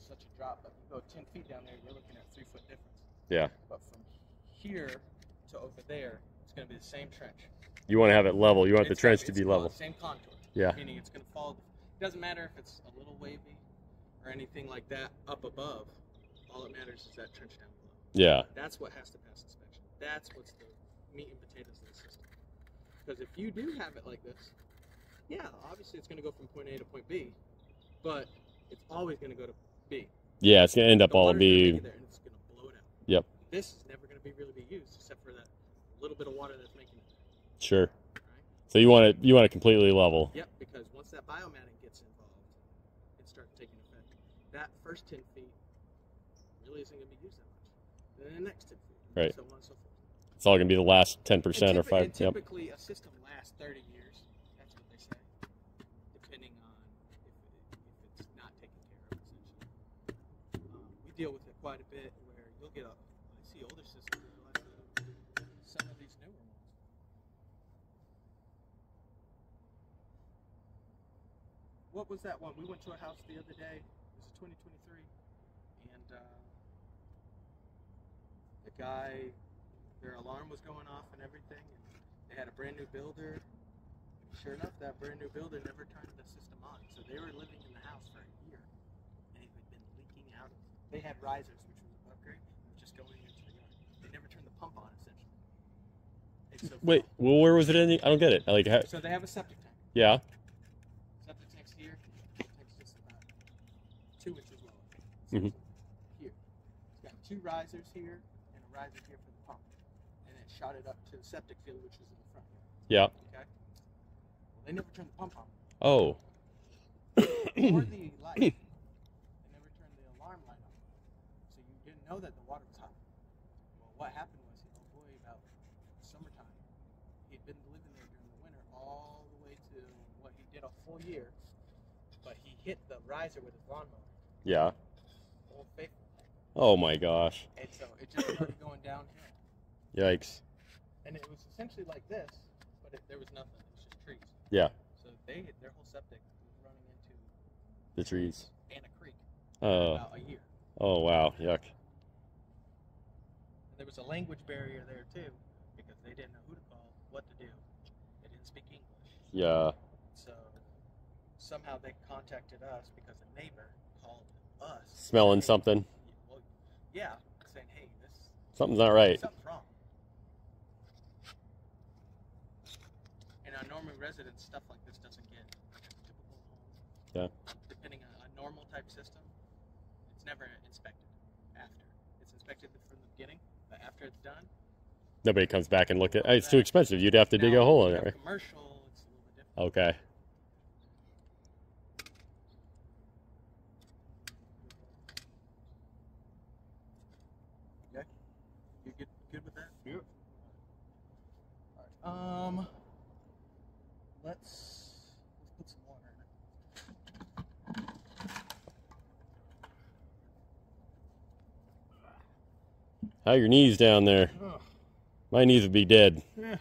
such a drop. But you go 10 feet down there, you're looking at 3 foot difference. Yeah. But from here to over there, it's going to be the same trench. You want to have it level. You want the trench to be level. Same contour. Yeah. Meaning it's going to follow. It doesn't matter if it's a little wavy or anything like that up above. All that matters is that trench down below. Yeah. That's what has to pass inspection. That's what's the meat and potatoes of the system. Because if you do have it like this, yeah, obviously it's going to go from point A to point B, but it's always going to go to B. Yeah, it's going to end up The all water's gonna be. make it there and it's going to blow it out. Yep. This is never going to be really used except for that little bit of water that's making it. Sure. Right? So you want it completely level. Yep, because once that biomatting gets involved, it starts taking effect. That first 10 feet really isn't going to be used that much. Then the next 10 feet, Right. so on and so forth. It's all going to be the last 10% or 5. And typically, a system lasts 30 years. That's what they say, depending on if it's not taken care of, essentially. We deal with it quite a bit where you'll get I see older systems that last some of these newer ones. What was that one? We went to a house the other day. It was 2023, and the guy, their alarm was going off and everything, and they had a brand new builder. Sure enough, that brand new builder never turned the system on. So they were living in the house for a year, and it had been leaking out. They had risers, which was an upgrade, just going into the yard. They never turned the pump on, essentially. So Wait, well, where was it in? I don't get it. So they have a septic tank. Yeah. Septic tank's here. Tank's just about 2 inches lower. Mhm. Here. It's got 2 risers here and a riser here for the pump. And it shot it up to the septic field, which is in the front. Yeah. Okay? Well, they never turned the pump on. Oh. Or the light. They never turned the alarm light on. So you didn't know that the water was hot. Well, what happened was, about summertime, he'd been living there during the winter all the way to what he did a full year, but he hit the riser with his lawnmower. Yeah. Old Faithful. Oh my gosh. And so it just started going downhill. Yikes. And it was essentially like this, but there was nothing. It was just trees. Yeah. So their whole septic was running into The trees. and a creek Oh. about a year. Oh wow. Yuck. And there was a language barrier there too, because they didn't know who to call, what to do. They didn't speak English. Yeah. So somehow they contacted us because a neighbor called us. Smelling saying, something. Well, yeah, saying, hey, Something's not right. something's wrong. And our normal residents, stuff like this doesn't get typical homes. Yeah. Depending on a normal type system, it's never inspected after. It's inspected from the beginning, but after it's done, Nobody comes back and look at. It's too expensive. You'd have to dig a hole in it. Right? Commercial, it's a little bit different. Okay. Okay. You good with that? Yep. All right. Let's put some water in it. How are your knees down there? Oh, My knees would be dead. yeah.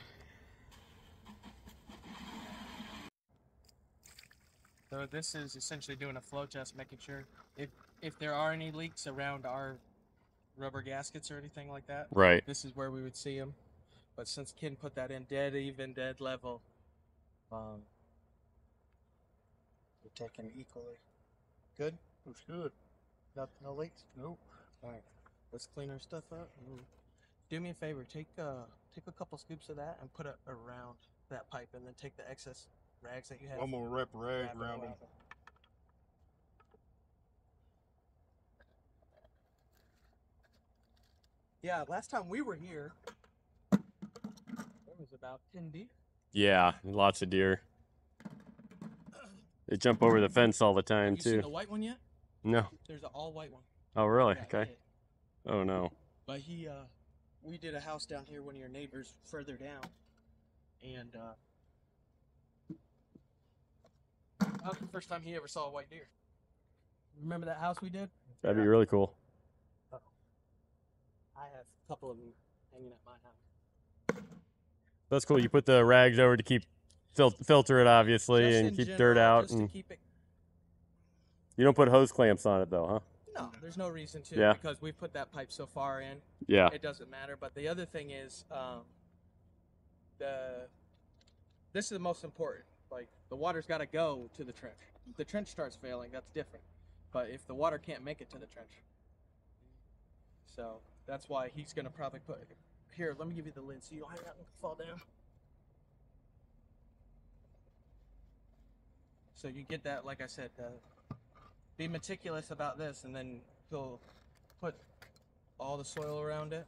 So this is essentially doing a flow test, making sure if there are any leaks around our rubber gaskets or anything like that, Right. this is where we would see them. But since Ken put that in dead even, dead level, we're taking equally. Good? Looks good. No leaks? Nope. All right. Let's clean our stuff up. Do me a favor. Take a couple scoops of that and put it around that pipe, and then take the excess rags that you have. I'm gonna wrap a rag wrap it around them. Yeah, last time we were here, there was about 10 deer. Yeah. Lots of deer. They jump over the fence all the time Have you seen too. the white one yet? No. There's an all white one. Oh really? Yeah, Okay. yeah. Oh no. But we did a house down here, one of your neighbors further down, and that was the first time he ever saw a white deer. Remember that house we did? That'd be really cool. I have a couple of them hanging at my house. That's cool. You put the rags over to keep filter it obviously Just and in keep general, dirt out. just to And keep it. you don't put hose clamps on it though, huh? No, there's no reason to, Yeah. because we put that pipe so far in. Yeah. It doesn't matter. But the other thing is, the this is the most important. Like, the water's got to go to the trench. If the trench starts failing, that's different. But if the water can't make it to the trench, so that's why he's gonna probably put. Here, let me give you the lid so you don't have that one fall down. So you get that, like I said, be meticulous about this, and then he'll put all the soil around it.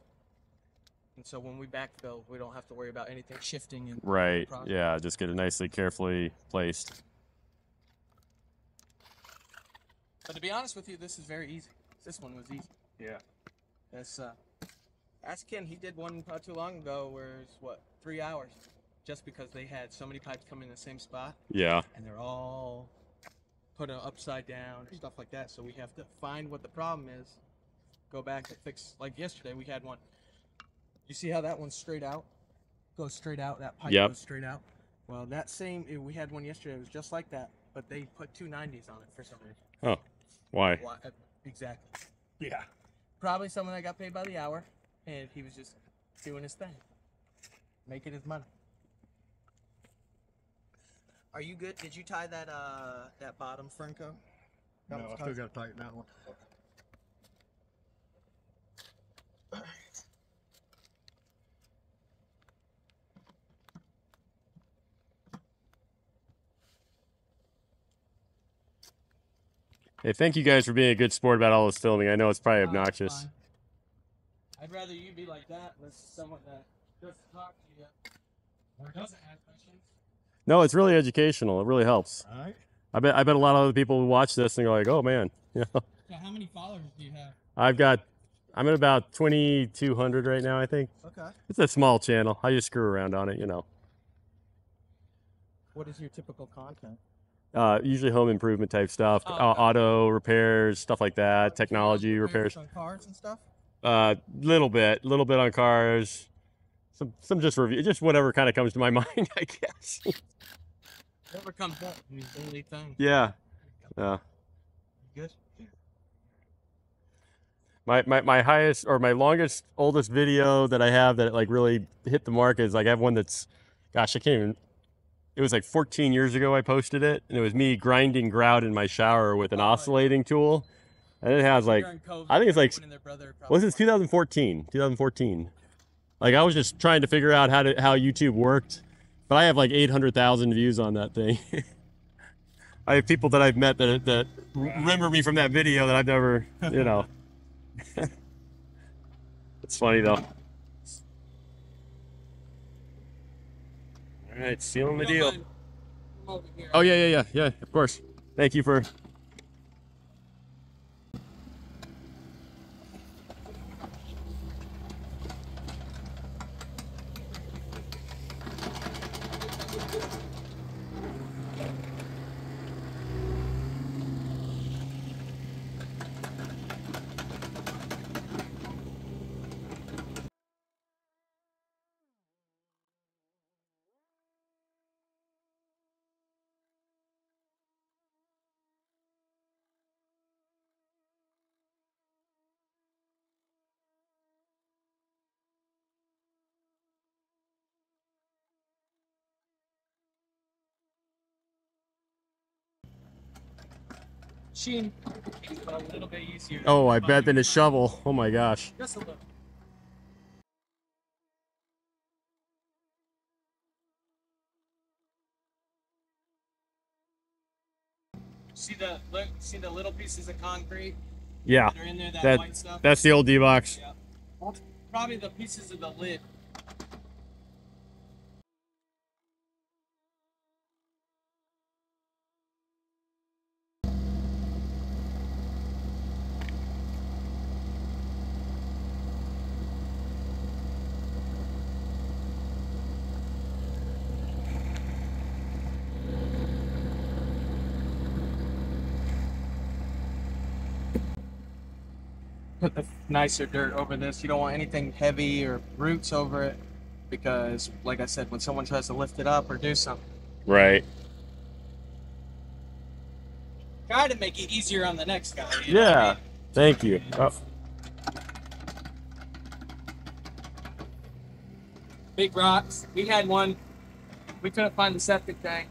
And so when we backfill, we don't have to worry about anything shifting. In Right. Yeah. Just get it nicely, carefully placed. But to be honest with you, this is very easy. This one was easy. Yeah. That's ask Ken. He did one not too long ago where it's what 3 hours, just because they had so many pipes coming in the same spot. Yeah. And they're all put upside down or stuff like that. So we have to find what the problem is, go back and fix. Like yesterday, we had one. You see how that one's straight out? Goes straight out. That pipe goes straight out. Well, that same we had one yesterday. It was just like that, but they put 290s on it for some reason. Oh, why? Exactly. Yeah. Probably someone that got paid by the hour, and he was just doing his thing, making his money. Are you good? Did you tie that that bottom Fernco? No, I still got to tighten that one. Hey, thank you guys for being a good sport about all this filming. I know it's probably obnoxious. Fine. I'd rather you be like that with someone that doesn't talk to you or doesn't ask questions. No, it's really educational. It really helps. All right. I bet a lot of other people will watch this and go like, "Oh man," you know. So how many followers do you have? I'm at about 2,200 right now, I think. Okay. It's a small channel. I just screw around on it, you know. What is your typical content? Usually home improvement type stuff, Oh, okay. auto repairs, stuff like that, technology repairs. On cars and stuff? Little bit on cars. Some just review, just whatever kind of comes to my mind, I guess. Whatever comes up, these daily things. Yeah. Good. My highest or my longest, oldest video that I have that like really hit the mark is like I have one that's, gosh, I can't even. It was like 14 years ago I posted it, and it was me grinding grout in my shower with an oscillating tool. And it has like, I think it's like, was it 2014? 2014. Like I was just trying to figure out how YouTube worked, but I have like 800,000 views on that thing. I have people that I've met that remember me from that video that I've never, you know. It's funny though. All right, sealing the deal. Oh yeah, of course. Thank you for. Sheen, a little bit easier. Oh, I bet than a shovel. Oh my gosh. Just a little. See the little pieces of concrete? Yeah. That are in there, that white stuff? That's the old D-box. Yeah. Probably the pieces of the lid. Put the nicer dirt over this. You don't want anything heavy or roots over it, because like I said, when someone tries to lift it up or do something, Right. try to make it easier on the next guy. You know what I Yeah. mean? Thank you. Oh. Big rocks. We had one we couldn't find the septic tank,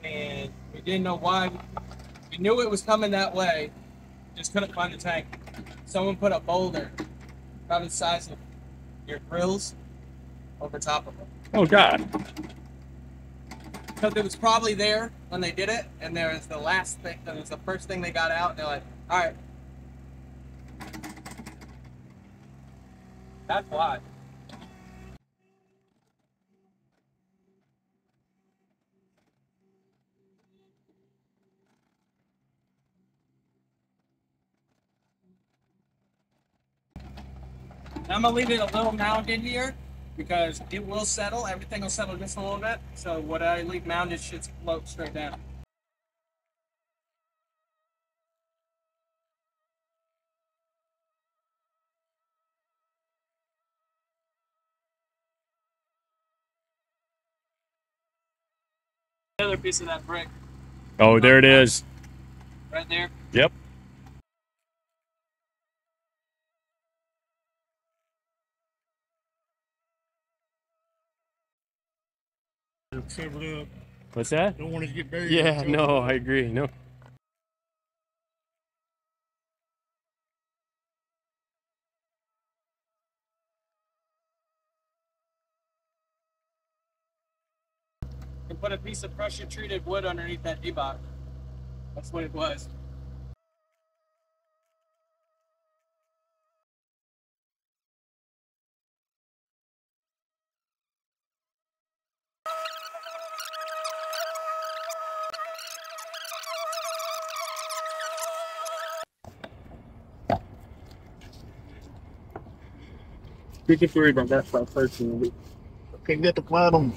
and we didn't know why. We knew it was coming that way, just couldn't find the tank. Someone put a boulder about the size of your grills over top of it. Oh God. Because it was probably there when they did it, and there was the last thing, that was the first thing they got out, and they're like, all right. That's why. I'm gonna leave it a little mound in here because it will settle. Everything will settle just a little bit. So what I leave mounded should float straight down. The other piece of that brick Oh, there it is. right there. Yep. Cover it up. What's that? Don't want it to get buried. Yeah, no, I agree. No. And put a piece of pressure treated wood underneath that D-box. That's what it was. We can worry about that stuff personally. Okay, get the bottom.